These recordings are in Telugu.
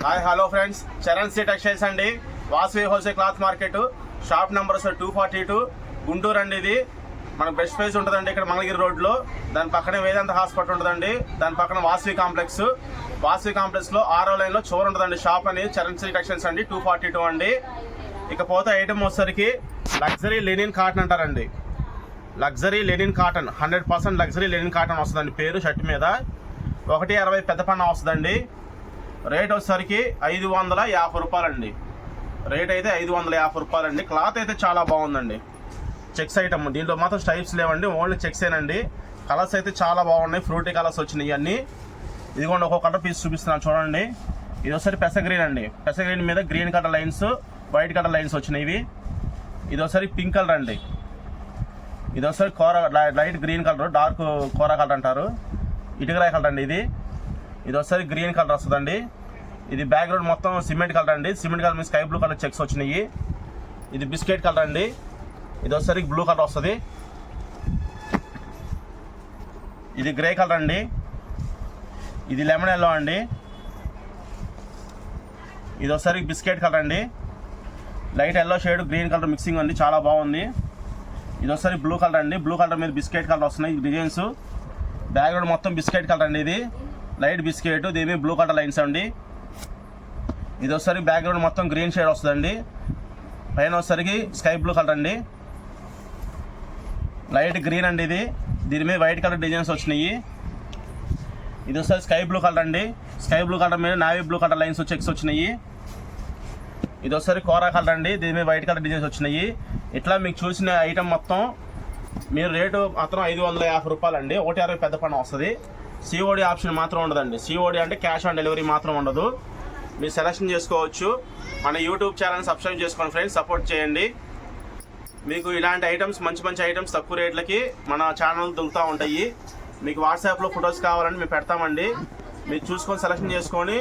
Hi hello friends, Charan C textiles అండి. Vasavi wholesale cloth market, shop number 242 Guntur అండి. ఇది మన బెస్ట్ ప్రైస్ ఉంటుందండి ఇక్కడ మంగళగిరి రోడ్లో. దాని పక్కనే వేదాంత హాస్పిటల్ ఉంటుందండి. దాని పక్కన వాసవి కాంప్లెక్స్లో 6వ లైన్లో చివరి ఉంటుందండి షాప్ అని. చరణ్ సి టెక్స్టైల్స్ అండి, 242 అండి. ఇకపోతే ఐటమ్ వచ్చేసరికి లగ్జరీ లెనిన్ కాటన్ అంటారండి. Luxury linen cotton, 100% luxury linen cotton వస్తుందండి. పేరు షర్ట్ మీద 1.60 పెద్ద పన్న వస్తుందండి. రేట్ వచ్చేసరికి 550 రూపాయలండి. రేట్ అయితే 550 రూపాయలండి. క్లాత్ అయితే చాలా బాగుందండి. చెక్స్ ఐటమ్, దీంట్లో మాత్రం స్టైప్స్ లేవండి, ఓన్లీ చెక్సేనండి. కలర్స్ అయితే చాలా బాగున్నాయి, ఫ్రూటీ కలర్స్ వచ్చినాయి అన్నీ. ఇదిగోండి ఒక్కొక్క కలర్ పీస్ చూపిస్తున్నాను చూడండి. ఇది ఒకసారి పెస గ్రీన్ అండి. పెస గ్రీన్ మీద green colour lines, white colour lines వచ్చినాయి. ఇది ఒకసారి పింక్ కలర్ అండి. ఇది ఒకసారి లైట్ గ్రీన్ కలర్, డార్క్ కోరా కలర్ అంటారు. ఇటుకరాయి కలర్ అండి. ఇది ఒకసారి గ్రీన్ కలర్ వస్తుందండి. ఇది బ్యాక్గ్రౌండ్ మొత్తం సిమెంట్ కలర్ అండి. సిమెంట్ కలర్ మీద స్కై బ్లూ కలర్ చెక్స్ వచ్చినాయి. ఇది బిస్కెట్ కలర్ అండి. ఇది ఒకసారి బ్లూ కలర్ వస్తుంది. ఇది గ్రే కలర్ అండి. ఇది లెమన్ ఎల్లో అండి. ఇది ఒకసారి బిస్కెట్ కలర్ అండి. Light yellow shade green colour mixing అండి, చాలా బాగుంది. ఇది ఒకసారి బ్లూ కలర్ అండి. బ్లూ కలర్ మీద బిస్కెట్ కలర్ వస్తున్నాయి డిజైన్స్. బ్యాక్గ్రౌండ్ మొత్తం బిస్కెట్ కలర్ అండి. ఇది లైట్ బిస్కెట్, దీని బ్లూ కలర్ లైన్స్ అండి. ఇది ఒకసారి బ్యాక్గ్రౌండ్ మొత్తం గ్రీన్ షేడ్ వస్తుందండి. పైన వచ్చేసరికి స్కై బ్లూ కలర్ అండి. లైట్ గ్రీన్ అండి. దీని మీద వైట్ కలర్ డిజైన్స్ వచ్చినాయి. ఇది ఒకసారి స్కై బ్లూ కలర్ అండి. స్కై బ్లూ కలర్ మీద navy blue colour lines checks వచ్చినాయి. ఇది ఒకసారి కోరా కలర్ అండి. దీని మీద వైట్ కలర్ డిజైన్స్ వచ్చినాయి. ఇట్లా మీకు చూసిన ఐటమ్ మొత్తం మీరు రేటు మాత్రం 550 రూపాయలండి. 160 పెద్ద పన్ను వస్తుంది. సిఓడి ఆప్షన్ మాత్రం ఉండదండి. సిఓడి అంటే క్యాష్ ఆన్ డెలివరీ మాత్రం ఉండదు. మీరు సెలెక్షన్ చేసుకోవచ్చు. మన యూట్యూబ్ ఛానల్ సబ్స్క్రైబ్ చేసుకోండి ఫ్రెండ్స్, సపోర్ట్ చేయండి. మీకు ఇలాంటి ఐటమ్స్, మంచి ఐటమ్స్ తక్కువ రేట్లకి మన ఛానల్ దొరుకుతూ ఉంటాయి. మీకు వాట్సాప్లో ఫొటోస్ కావాలంటే మేము పెడతామండి. మీరు చూసుకొని సెలెక్షన్ చేసుకొని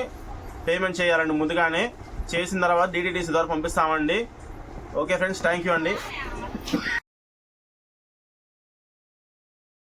పేమెంట్ చేయాలండి. ముందుగానే చేసిన తర్వాత DTDC ద్వారా పంపిస్తామండి. ఓకే ఫ్రెండ్స్, థ్యాంక్ యూ అండి.